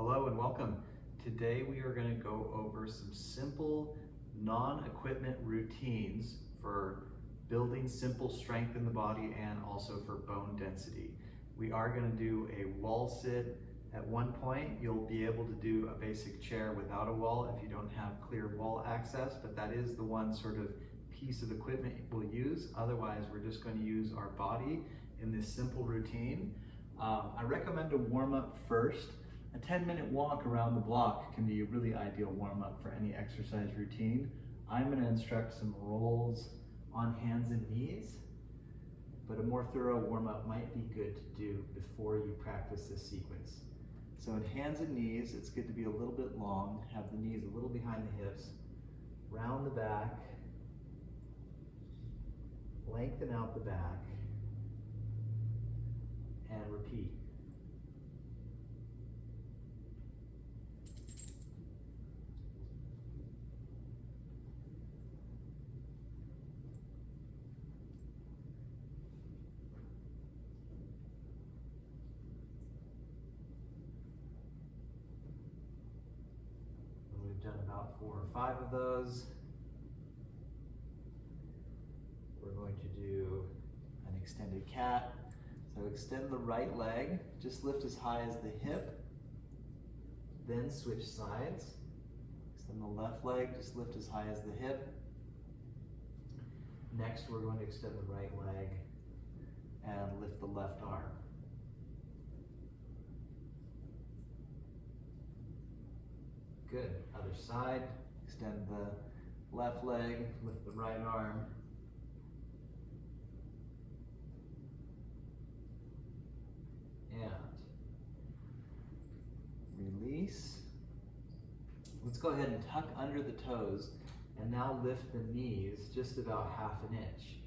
Hello and welcome. Today we are going to go over some simple non-equipment routines for building simple strength in the body and also for bone density. We are going to do a wall sit. At one point you'll be able to do a basic chair without a wall if you don't have clear wall access, but that is the one sort of piece of equipment we'll use. Otherwise we're just going to use our body in this simple routine. I recommend to warm up first. A 10-minute walk around the block can be a really ideal warm-up for any exercise routine. I'm going to instruct some rolls on hands and knees, but a more thorough warm-up might be good to do before you practice this sequence. So in hands and knees, it's good to be a little bit long, have the knees a little behind the hips, round the back, lengthen out the back, and repeat. When we've done about 4 or 5 of those, we're going to do an extended cat. So extend the right leg, just lift as high as the hip, then switch sides. Extend the left leg, just lift as high as the hip. Next, we're going to extend the right leg and lift the left arm. Good. Other side, extend the left leg, lift the right arm. And release. Let's go ahead and tuck under the toes and now lift the knees just about 1/2 inch.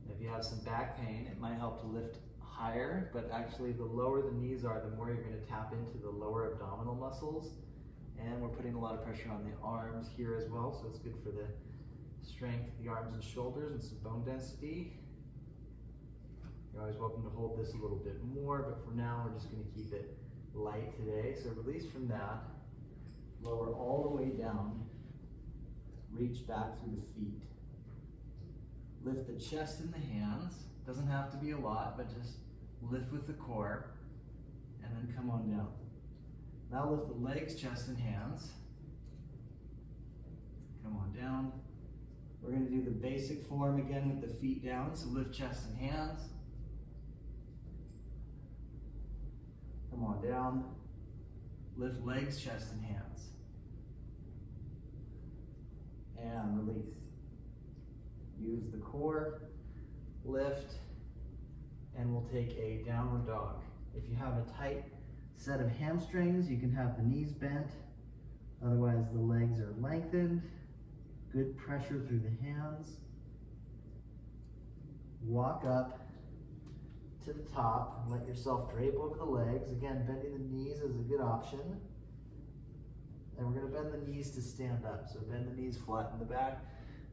If you have some back pain, it might help to lift higher, but actually the lower the knees are, the more you're going to tap into the lower abdominal muscles. And we're putting a lot of pressure on the arms here as well, so it's good for the strength of the arms and shoulders and some bone density. You're always welcome to hold this a little bit more, but for now we're just going to keep it light today. So release from that, lower all the way down, reach back through the feet. Lift the chest and the hands. Doesn't have to be a lot, but just lift with the core, and then come on down. Now lift the legs, chest, and hands. Come on down. We're going to do the basic form again with the feet down, so lift chest and hands. Come on down. Lift legs, chest, and hands. And release. Use the core, lift, and we'll take a downward dog. If you have a tight set of hamstrings, you can have the knees bent. Otherwise, the legs are lengthened. Good pressure through the hands. Walk up to the top and let yourself drape over the legs. Again, bending the knees is a good option. And we're going to bend the knees to stand up. So bend the knees flat in the back.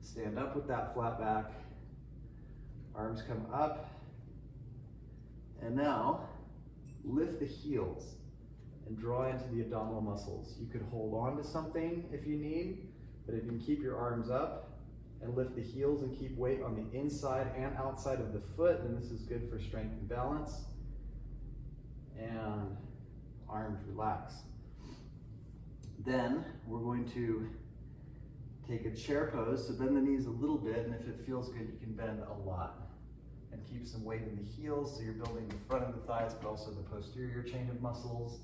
Stand up with that flat back. Arms come up. And now lift the heels and draw into the abdominal muscles. You could hold on to something if you need, but if you can keep your arms up and lift the heels and keep weight on the inside and outside of the foot, then this is good for strength and balance. And arms relax. Then we're going to take a chair pose, so bend the knees a little bit, and if it feels good, you can bend a lot. And keep some weight in the heels, so you're building the front of the thighs, but also the posterior chain of muscles.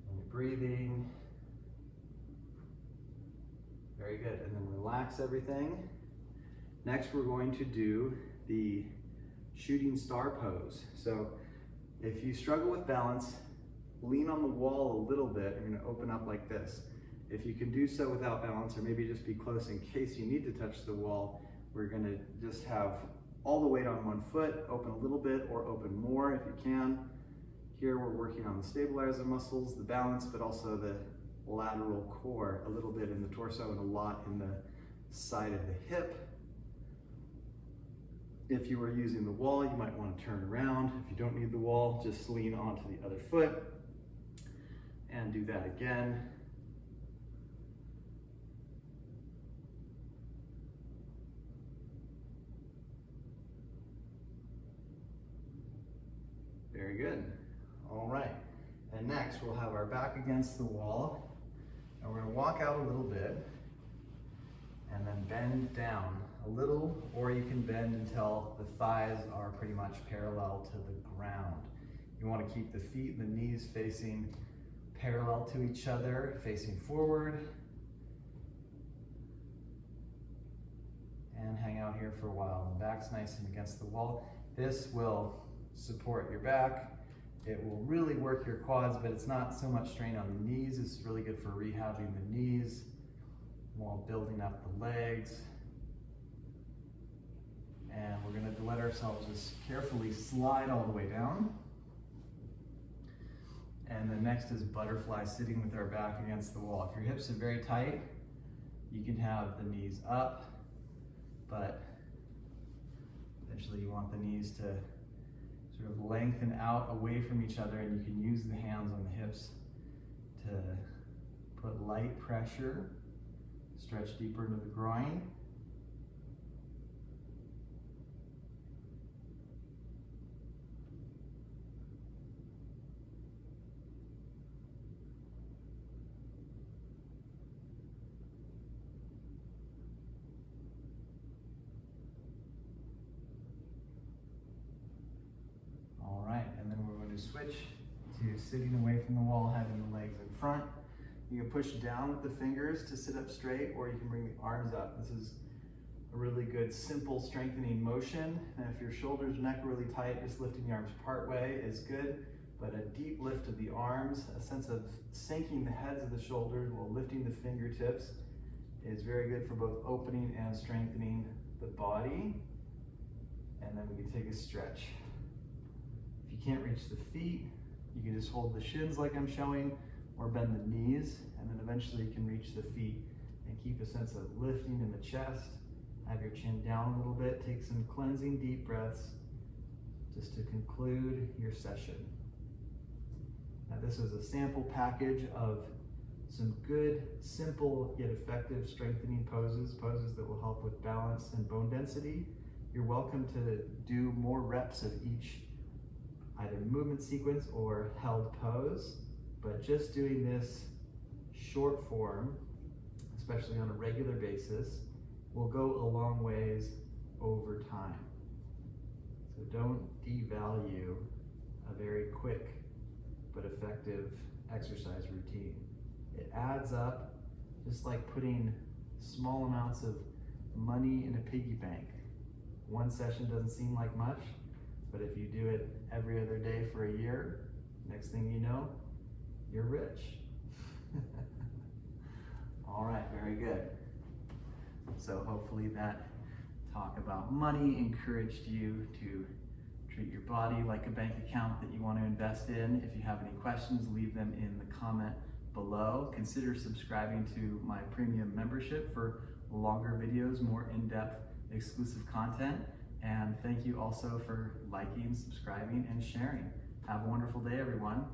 And you're breathing. Very good, and then relax everything. Next, we're going to do the shooting star pose. So if you struggle with balance, lean on the wall a little bit. You're gonna open up like this. If you can do so without balance, or maybe just be close in case you need to touch the wall, we're gonna just have all the weight on one foot, open a little bit or open more if you can. Here we're working on the stabilizer muscles, the balance, but also the lateral core, a little bit in the torso and a lot in the side of the hip. If you were using the wall, you might want to turn around. If you don't need the wall, just lean onto the other foot. And do that again. Very good. All right. And next we'll have our back against the wall. And we're gonna walk out a little bit and then bend down a little, or you can bend until the thighs are pretty much parallel to the ground. You wanna keep the feet and the knees facing parallel to each other, facing forward. And hang out here for a while. The back's nice and against the wall. This will support your back. It will really work your quads, but it's not so much strain on the knees. It's really good for rehabbing the knees while building up the legs. And we're gonna let ourselves just carefully slide all the way down. And the next is butterfly, sitting with our back against the wall. If your hips are very tight, you can have the knees up, but eventually you want the knees to sort of lengthen out away from each other, and you can use the hands on the hips to put light pressure, stretch deeper into the groin. Switch to sitting away from the wall, having the legs in front. You can push down with the fingers to sit up straight, or you can bring the arms up. This is a really good, simple strengthening motion. And if your shoulders and neck are really tight, just lifting the arms part way is good, but a deep lift of the arms, a sense of sinking the heads of the shoulders while lifting the fingertips is very good for both opening and strengthening the body. And then we can take a stretch. If you can't reach the feet, you can just hold the shins like I'm showing, or bend the knees, and then eventually you can reach the feet and keep a sense of lifting in the chest. Have your chin down a little bit. Take some cleansing deep breaths just to conclude your session. Now this is a sample package of some good, simple, yet effective strengthening poses that will help with balance and bone density. You're welcome to do more reps of each either movement sequence or held pose, but just doing this short form, especially on a regular basis, will go a long ways over time. So don't devalue a very quick but effective exercise routine. It adds up just like putting small amounts of money in a piggy bank. One session doesn't seem like much, but if you do it every other day for a year, next thing you know, you're rich. All right, very good. So hopefully that talk about money encouraged you to treat your body like a bank account that you want to invest in. If you have any questions, leave them in the comment below. Consider subscribing to my premium membership for longer videos, more in-depth exclusive content. And thank you also for liking, subscribing, and sharing. Have a wonderful day, everyone.